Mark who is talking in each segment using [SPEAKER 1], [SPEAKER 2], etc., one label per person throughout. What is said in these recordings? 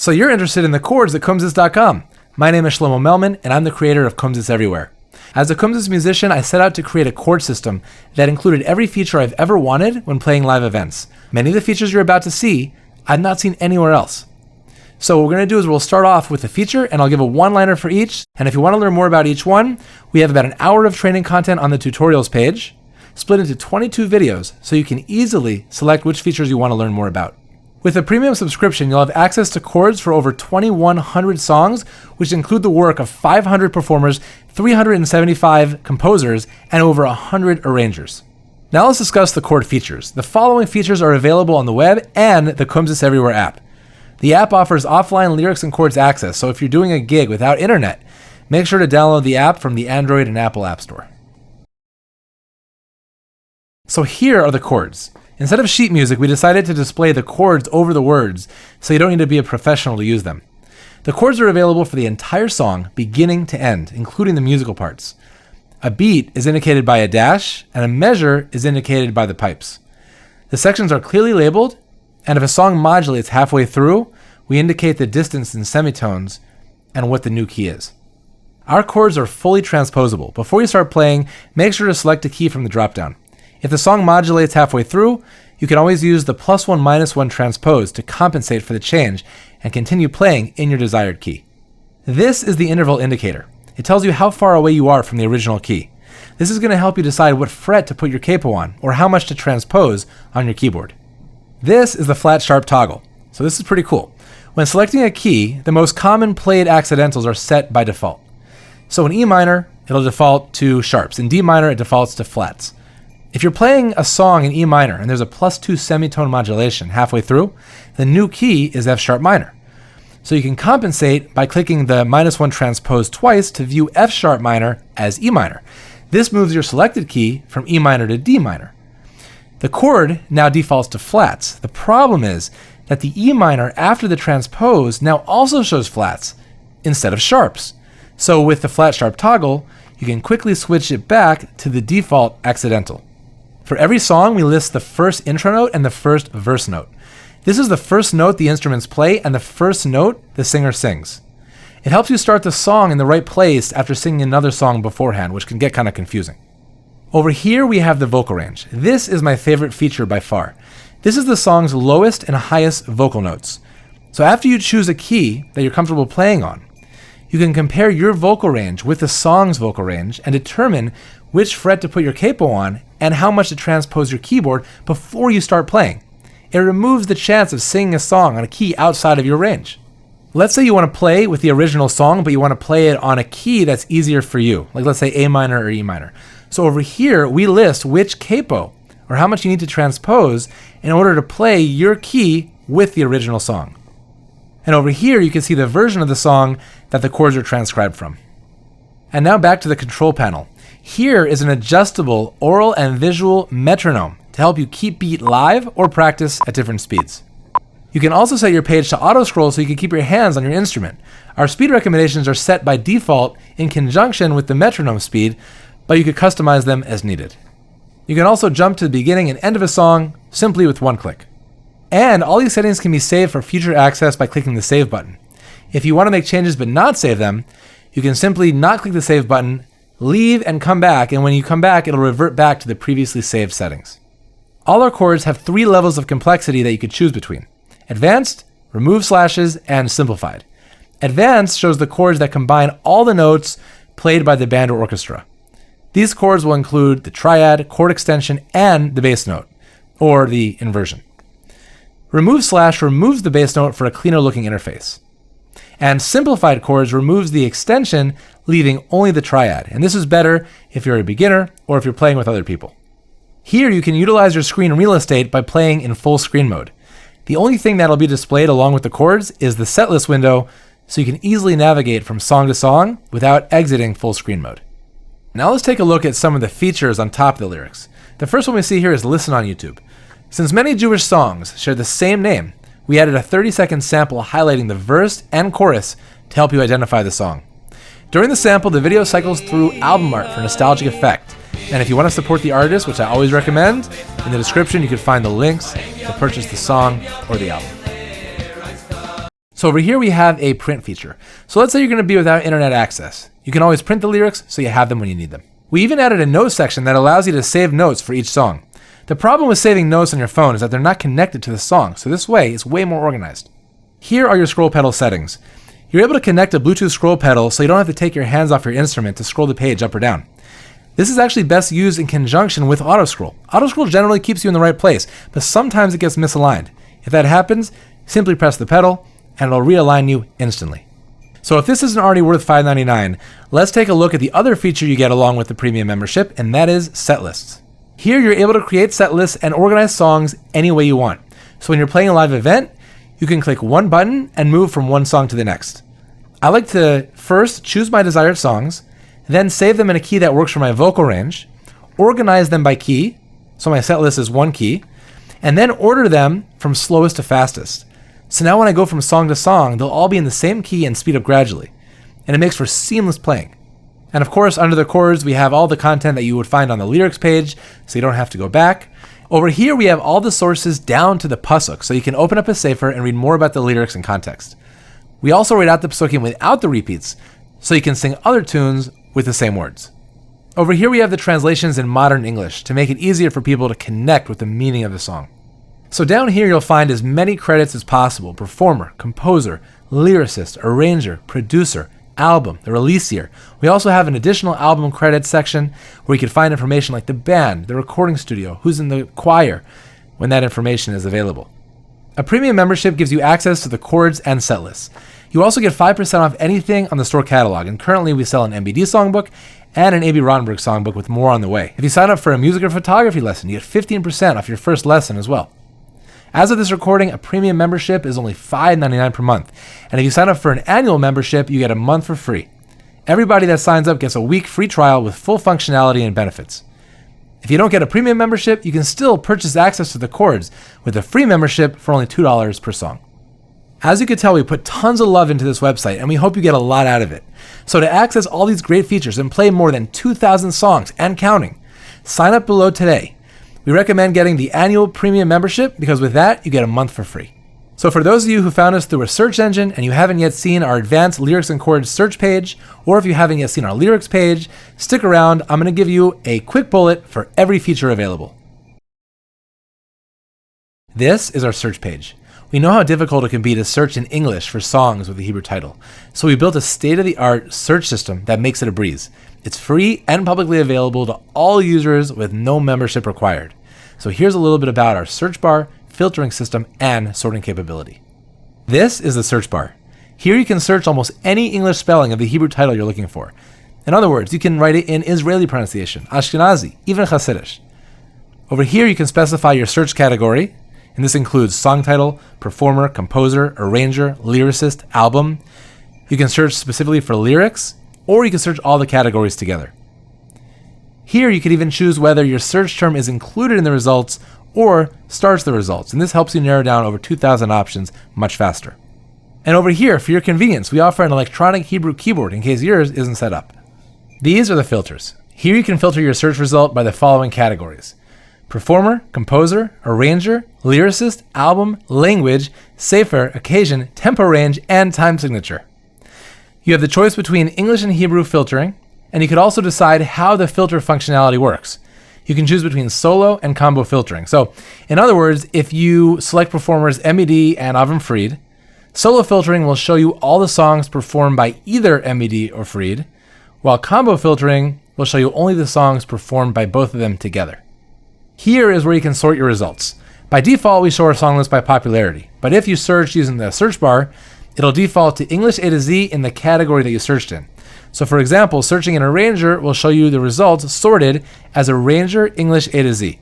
[SPEAKER 1] So you're interested in the chords at Kumzits.com. My name is Shlomo Melman, and I'm the creator of Kumzits Everywhere. As a Kumzits musician, I set out to create a chord system that included every feature I've ever wanted when playing live events. Many of the features you're about to see, I've not seen anywhere else. So what we're going to do is we'll start off with a feature, and I'll give a one-liner for each. And if you want to learn more about each one, we have about an hour of training content on the tutorials page, split into 22 videos, so you can easily select which features you want to learn more about. With a premium subscription, you'll have access to chords for over 2,100 songs, which include the work of 500 performers, 375 composers, and over 100 arrangers. Now let's discuss the chord features. The following features are available on the web and the Kumzits Everywhere app. The app offers offline lyrics and chords access, so if you're doing a gig without internet, make sure to download the app from the Android and Apple App Store. So here are the chords. Instead of sheet music, we decided to display the chords over the words, so you don't need to be a professional to use them. The chords are available for the entire song, beginning to end, including the musical parts. A beat is indicated by a dash, and a measure is indicated by the pipes. The sections are clearly labeled, and if a song modulates halfway through, we indicate the distance in semitones and what the new key is. Our chords are fully transposable. Before you start playing, make sure to select a key from the dropdown. If the song modulates halfway through, you can always use the +1 -1 transpose to compensate for the change and continue playing in your desired key. This is the interval indicator. It tells you how far away you are from the original key. This is going to help you decide what fret to put your capo on or how much to transpose on your keyboard. This is the flat sharp toggle. So this is pretty cool. When selecting a key, the most common played accidentals are set by default. So in E minor, it'll default to sharps. In D minor, it defaults to flats. If you're playing a song in E minor and there's a +2 semitone modulation halfway through, the new key is F sharp minor. So you can compensate by clicking the -1 transpose twice to view F sharp minor as E minor. This moves your selected key from E minor to D minor. The chord now defaults to flats. The problem is that the E minor after the transpose now also shows flats instead of sharps. So with the flat sharp toggle, you can quickly switch it back to the default accidental. For every song, we list the first intro note and the first verse note. This is the first note the instruments play and the first note the singer sings. It helps you start the song in the right place after singing another song beforehand, which can get kind of confusing. Over here, we have the vocal range. This is my favorite feature by far. This is the song's lowest and highest vocal notes. So after you choose a key that you're comfortable playing on, you can compare your vocal range with the song's vocal range and determine which fret to put your capo on and how much to transpose your keyboard before you start playing. It removes the chance of singing a song on a key outside of your range. Let's say you want to play with the original song, but you want to play it on a key that's easier for you, like let's say A minor or E minor. So over here, we list which capo, or how much you need to transpose in order to play your key with the original song. And over here, you can see the version of the song that the chords are transcribed from. And now back to the control panel. Here is an adjustable oral and visual metronome to help you keep beat live or practice at different speeds. You can also set your page to autoscroll so you can keep your hands on your instrument. Our speed recommendations are set by default in conjunction with the metronome speed, but you could customize them as needed. You can also jump to the beginning and end of a song simply with one click. And all these settings can be saved for future access by clicking the Save button. If you want to make changes but not save them, you can simply not click the Save button, leave and come back, and when you come back, it'll revert back to the previously saved settings. All our chords have 3 levels of complexity that you could choose between: Advanced, Remove Slashes, and Simplified. Advanced shows the chords that combine all the notes played by the band or orchestra. These chords will include the triad, chord extension, and the bass note, or the inversion. Remove Slash removes the bass note for a cleaner looking interface. And Simplified chords removes the extension, leaving only the triad. And this is better if you're a beginner or if you're playing with other people. Here you can utilize your screen real estate by playing in full screen mode. The only thing that'll be displayed along with the chords is the setlist window, so you can easily navigate from song to song without exiting full screen mode. Now let's take a look at some of the features on top of the lyrics. The first one we see here is Listen on YouTube. Since many Jewish songs share the same name, we added a 30-second sample highlighting the verse and chorus to help you identify the song. During the sample, the video cycles through album art for nostalgic effect. And if you want to support the artist, which I always recommend, in the description you can find the links to purchase the song or the album. So over here we have a print feature. So let's say you're going to be without internet access. You can always print the lyrics so you have them when you need them. We even added a notes section that allows you to save notes for each song. The problem with saving notes on your phone is that they're not connected to the song, so this way it's way more organized. Here are your scroll pedal settings. You're able to connect a Bluetooth scroll pedal so you don't have to take your hands off your instrument to scroll the page up or down. This is actually best used in conjunction with Autoscroll. Autoscroll generally keeps you in the right place, but sometimes it gets misaligned. If that happens, simply press the pedal and it'll realign you instantly. So if this isn't already worth $5.99, let's take a look at the other feature you get along with the premium membership, and that is Setlists. Here you're able to create set lists and organize songs any way you want. So when you're playing a live event, you can click one button and move from one song to the next. I like to first choose my desired songs, then save them in a key that works for my vocal range, organize them by key, so my set list is one key, and then order them from slowest to fastest. So now when I go from song to song, they'll all be in the same key and speed up gradually. And it makes for seamless playing. And of course, under the chords, we have all the content that you would find on the lyrics page, so you don't have to go back. Over here, we have all the sources down to the pasuk, so you can open up a sefer and read more about the lyrics and context. We also write out the pasukim without the repeats, so you can sing other tunes with the same words. Over here, we have the translations in modern English to make it easier for people to connect with the meaning of the song. So down here, you'll find as many credits as possible: performer, composer, lyricist, arranger, producer, album, the release year. We also have an additional album credits section where you can find information like the band, the recording studio, who's in the choir, when that information is available. A premium membership gives you access to the chords and set lists. You also get 5% off anything on the store catalog, and currently we sell an MBD songbook and an A.B. Rottenberg songbook with more on the way. If you sign up for a music or photography lesson, you get 15% off your first lesson as well. As of this recording, a premium membership is only $5.99 per month. And if you sign up for an annual membership, you get a month for free. Everybody that signs up gets a week free trial with full functionality and benefits. If you don't get a premium membership, you can still purchase access to the chords with a free membership for only $2 per song. As you can tell, we put tons of love into this website, and we hope you get a lot out of it. So to access all these great features and play more than 2,000 songs and counting, sign up below today. We recommend getting the annual premium membership because with that, you get a month for free. So for those of you who found us through a search engine and you haven't yet seen our advanced lyrics and chords search page, or if you haven't yet seen our lyrics page, stick around. I'm going to give you a quick bullet for every feature available. This is our search page. We know how difficult it can be to search in English for songs with a Hebrew title, so we built a state-of-the-art search system that makes it a breeze. It's free and publicly available to all users with no membership required. So here's a little bit about our search bar, filtering system, and sorting capability. This is the search bar. Here you can search almost any English spelling of the Hebrew title you're looking for. In other words, you can write it in Israeli pronunciation, Ashkenazi, even Hasidic. Over here you can specify your search category, and this includes song title, performer, composer, arranger, lyricist, album. You can search specifically for lyrics, or you can search all the categories together. Here you can even choose whether your search term is included in the results or starts the results, and this helps you narrow down over 2,000 options much faster. And over here, for your convenience, we offer an electronic Hebrew keyboard in case yours isn't set up. These are the filters. Here you can filter your search result by the following categories: performer, composer, arranger, lyricist, album, language, sefer, occasion, tempo range, and time signature. You have the choice between English and Hebrew filtering, and you could also decide how the filter functionality works. You can choose between solo and combo filtering. So, in other words, if you select performers MED and Avram Fried, solo filtering will show you all the songs performed by either MED or Fried, while combo filtering will show you only the songs performed by both of them together. Here is where you can sort your results. By default, we show our song list by popularity, but if you search using the search bar, it'll default to English A to Z in the category that you searched in. So for example, searching an arranger will show you the results sorted as arranger English A to Z.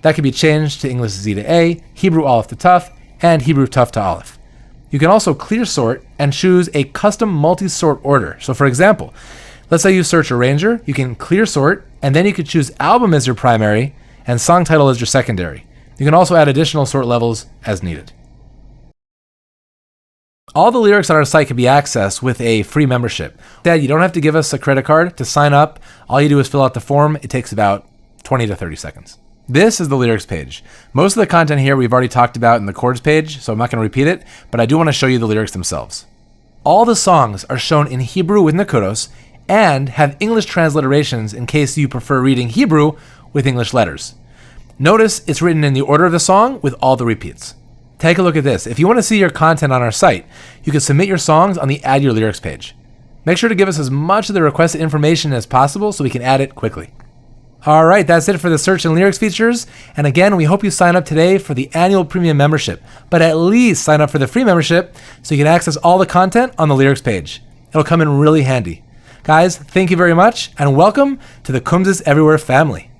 [SPEAKER 1] That can be changed to English Z to A, Hebrew Aleph to Tuf, and Hebrew Tuf to Aleph. You can also clear sort and choose a custom multi-sort order. So for example, let's say you search arranger, you can clear sort, and then you could choose album as your primary and song title as your secondary. You can also add additional sort levels as needed. All the lyrics on our site can be accessed with a free membership. Dad, you don't have to give us a credit card to sign up. All you do is fill out the form. It takes about 20 to 30 seconds. This is the lyrics page. Most of the content here we've already talked about in the chords page, so I'm not going to repeat it, but I do want to show you the lyrics themselves. All the songs are shown in Hebrew with Nekudos and have English transliterations in case you prefer reading Hebrew with English letters. Notice it's written in the order of the song with all the repeats. Take a look at this. If you want to see your content on our site, you can submit your songs on the Add Your Lyrics page. Make sure to give us as much of the requested information as possible so we can add it quickly. Alright, that's it for the search and lyrics features. And again, we hope you sign up today for the annual premium membership, but at least sign up for the free membership so you can access all the content on the lyrics page. It'll come in really handy. Guys, thank you very much and welcome to the Kumzits Everywhere family.